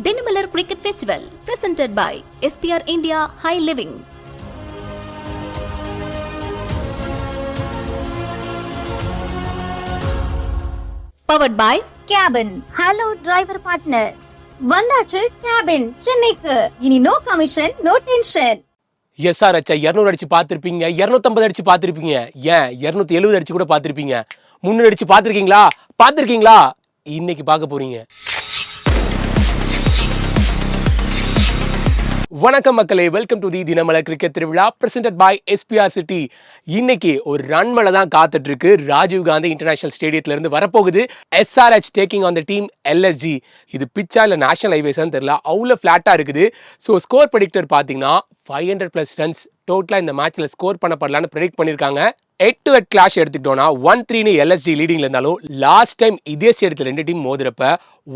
Dinamalar Cricket Festival presented by SPR India High Living. Powered by Cabin. Hello driver partners. வந்தாச்சு cabin சென்னைக்கு. இனி no commission no tension. S R அச்சா 200 அடிச்சு பார்த்துருப்பீங்க, 250 அடிச்சு பார்த்துருப்பீங்க, ஏன் 270 அடிச்சு கூட பார்த்துருப்பீங்க. 300 அடிச்சு பார்த்துருக்கீங்களா? இன்னைக்கு பார்க்க போறீங்க. வணக்கம் மக்களே, welcome to the Dinamalar cricket திருவிழா பிரசன்டட் பை எஸ்பிஆர் சிட்டி. இன்னைக்கு ஒரு ரன் மழை தான் காத்துட்டு இருக்கு. ராஜீவ் காந்தி இன்டர்நேஷனல் ஸ்டேடியத்துல இருந்து வரப்போகுது. SRH taking on the team LSG. இது பிச்சா இல்ல நேஷனல் ஹைவேஸ்னு தெரியல, அவ்வளோ ஃபிளாட்டா இருக்குது. ஸோ ஸ்கோர் ப்ரெடிக்டர் பார்த்தீங்கன்னா 500+ ரன்ஸ் டோட்டலாக இந்த மேட்ச்ல ஸ்கோர் பண்ணப்படலான்னு ப்ரெடிக்ட் பண்ணியிருக்காங்க. 8-8 கிளாஷ் எடுத்துக்கிட்டோம்னா 1-3 LSG லீடிங்ல இருந்தாலும் லாஸ்ட் டைம் இதே ஸ்டேடியத்தில் 2 டீம் மோதுறப்ப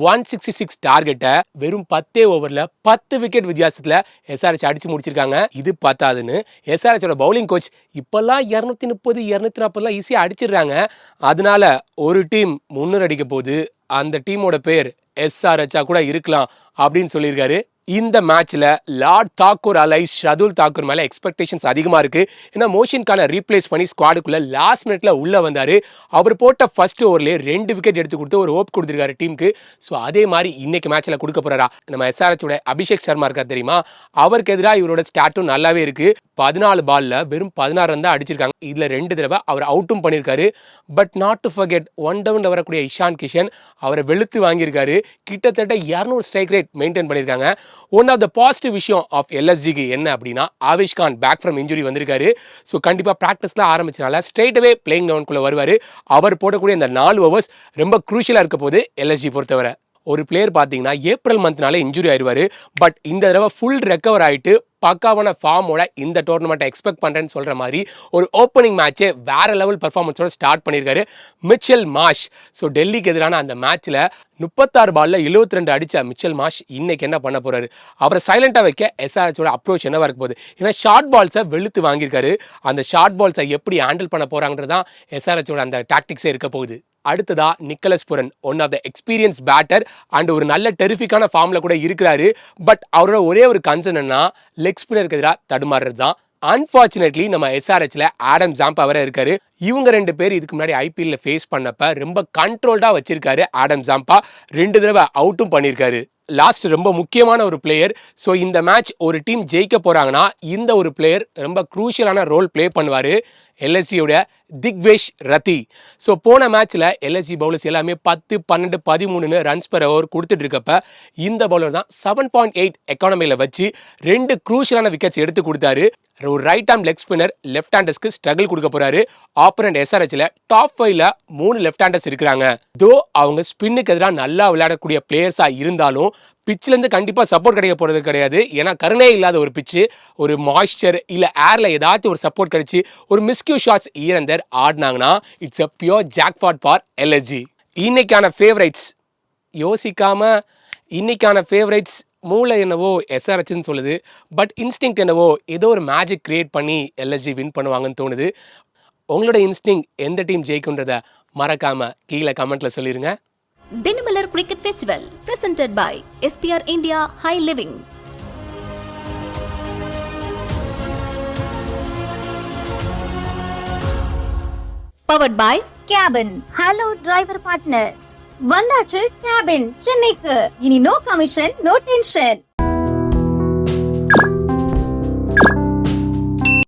166 டார்கெட்டை வெறும் 10 ஓவர்ல 10 விக்கெட் வித்தியாசத்துல SRH அடிச்சு முடிச்சிருக்காங்க. இது பத்தாதுன்னு SRHோட பவுலிங் கோச் இப்பெல்லாம் 230 240 ஈஸியா அடிச்சிடுறாங்க. அதனால ஒரு டீம் 300 அடிக்க போது அந்த டீமோட பேர் SRH கூட இருக்கலாம் அப்படின்னு சொல்லியிருக்காரு. இந்த மேட்ச்ல லார்ட் தாக்கூர் அலைஸ் ஷதுல் தாக்கூர் மேல எக்ஸ்பெக்டேஷன்ஸ் அதிகமா இருக்கு. ஏன்னா மோஷின்கான ரீப்ளேஸ் பண்ணி ஸ்குவாடுக்குள்ள லாஸ்ட் மினிட்ல உள்ள வந்தாரு. அவர் போட்ட ஃபர்ஸ்ட் ஓவர்லேயே 2 விக்கெட் எடுத்து கொடுத்து ஒரு ஹோப் கொடுத்துருக்காரு டீமுக்கு. ஸோ அதே மாதிரி இன்னைக்கு மேட்ச்ல கொடுக்க போறாரா நம்ம SRHோட அபிஷேக் சர்மா இருக்கா தெரியுமா, அவருக்கு எதிராக இவரோட ஸ்டாட்டும் நல்லாவே இருக்கு. 14 பால்ல வெறும் 16 ரன் தான் அடிச்சிருக்காங்க. இதுல 2 தடவை அவர் அவுட்டும் பண்ணியிருக்காரு. பட் நாட் டு ஃபர்கெட் 1 டவுன்ல வரக்கூடிய இஷான் கிஷன் அவரை வெளுத்து வாங்கியிருக்காரு. கிட்டத்தட்ட 200 ஸ்ட்ரைக் ரேட் மெயின்டைன் பண்ணியிருக்காங்க. ஒன் ஆஃப் த பாசிட்டிவ் விஷயம் ஆஃப் LSGக்கு என்ன அப்படின்னா, Avesh Khan back from injury வந்திருக்காரு. ஸோ கண்டிப்பாக ப்ராக்டிஸ்லாம் ஆரம்பிச்சனால ஸ்ட்ரெயிட்டவே பிளேயிங் லெவனுக்குள்ள வருவார். அவர் போடக்கூடிய இந்த 4 ஓவர்ஸ் ரொம்ப குரூஷியலாக இருக்க போது LSG பொறுத்தவரை. ஒரு பிளேயர் பார்த்தீங்கன்னா ஏப்ரல் மந்த்னால இன்ஜுரி ஆயிடுவார். பட் இந்த தடவை ஃபுல் ரெக்கவர் ஆகிட்டு பக்காவான ஃபார்மோட இந்த டோர்னமெண்ட்டை எக்ஸ்பெக்ட் பண்ணுறேன்னு சொல்கிற மாதிரி ஒரு ஓப்பனிங் மேட்சே வேற லெவல் பர்ஃபார்மன்ஸோட ஸ்டார்ட் பண்ணியிருக்காரு மிச்சல் மார்ஷ். ஸோ டெல்லிக்கு எதிரான அந்த மேட்ச்சில் 36 பால்ல 72 அடிச்ச மிச்சல் மார்ஷ் இன்னைக்கு என்ன பண்ண போறாரு, அவரை சைலண்டாக வைக்க SRHோட அப்ரோச் என்னவா இருக்க போகுது. ஏன்னா ஷார்ட் பால்ஸை வெளுத்து வாங்கியிருக்காரு. அந்த ஷார்ட் பால்ஸை எப்படி ஹேண்டில் பண்ண போறாங்கன்றதான் SRHோட அந்த டாக்டிக்ஸே இருக்க போகுது. அடுத்ததா Nicholas Pooran, one of the experience batter and ஒரு நல்ல டெரிஃபிக்கான ஃபார்ம்ல கூட இருக்கிறாரு. பட் அவரோட ஒரே ஒரு கன்சர்ன் என்ன, லெக் ஸ்பின்னருக்கு எதிராக தடுமாறுறது தான். அன்பார்ச்சுனேட்லி நம்ம SRHல ஆடம் ஜாம்பா வர இருக்காரு. இவங்க 2 பேர் இதுக்கு முன்னாடி IPL ஃபேஸ் பண்ணப்ப ரொம்ப கண்ட்ரோல்டா வச்சிருக்காரு ஆடம் ஜாம்பா. 2 தடவை அவுட்டும் பண்ணியிருக்காரு. லாஸ்ட் ரொம்ப முக்கியமான ஒரு பிளேயர். ஸோ இந்த மேட்ச் ஒரு டீம் ஜெயிக்க போறாங்கன்னா இந்த ஒரு பிளேயர் ரொம்ப குரூஷியலான ரோல் பிளே பண்ணுவார். LSGயோட திக்வேஷ் ரத்தி. ஸோ போன மேட்ச்ல LSG பவுலர்ஸ் எல்லாமே 10, 12, 13 ரன்ஸ் பெர் ஓவர் கொடுத்துட்டு இருக்கப்ப இந்த பவுலர் தான் 7.8 எக்கானமியில் வச்சு 2 குரூஷியலான விக்கெட்ஸ் எடுத்து கொடுத்தாரு. ஒரு right arm leg spinner left ஹேண்டர்ஸ்க்கு ஸ்ட்ரகிள் கொடுக்க போறாரு. ஆப்பரண்ட் SRHல டாப் 5ல 3 லெஃப்ட் ஹேண்டர்ஸ் இருக்கிறாங்க. தோ அவங்க ஸ்பின்னுக்கு எதிராக நல்லா விளையாடக்கூடிய பிளேயர்ஸா இருந்தாலும் பிச்சில் இருந்து கண்டிப்பா சப்போர்ட் கிடைக்க போறது கிடையாது. ஏன்னா கருணே இல்லாத ஒரு பிச்சு, ஒரு மாய்ஸ்சர் இல்ல ஏர்ல ஏதாச்சும் ஒரு சப்போர்ட் கிடைச்சி ஒரு மிஸ்கியூ ஷாட்ஸ் ஈரந்தர் ஆடினாங்கன்னா it's a pure jackpot for LSG. இன்னைக்கான ஃபேவரைட்ஸ் யோசிக்காம இன்னைக்கான ஃபேவரைட்ஸ் மூளை என்னவோ SRHன்னு சொல்லுது. பட் இன்ஸ்டிங் என்னவோ ஏதோ ஒரு மேஜிக் கிரியேட் பண்ணி LSG வின் பண்ணுவாங்கன்னு தோணுது. உங்களோட இன்ஸ்டிங் எந்த டீம் ஜெயிக்கும்ன்றத மறக்காம கீழே கமெண்ட்ல சொல்லிருங்க. Dinamalar Cricket Festival presented by SPR India High Living. Powered by Cabin. Hello driver partners. வந்தாச்சு கேபின் சென்னைக்கு. இனி நோ கமிஷன் நோ டென்ஷன்.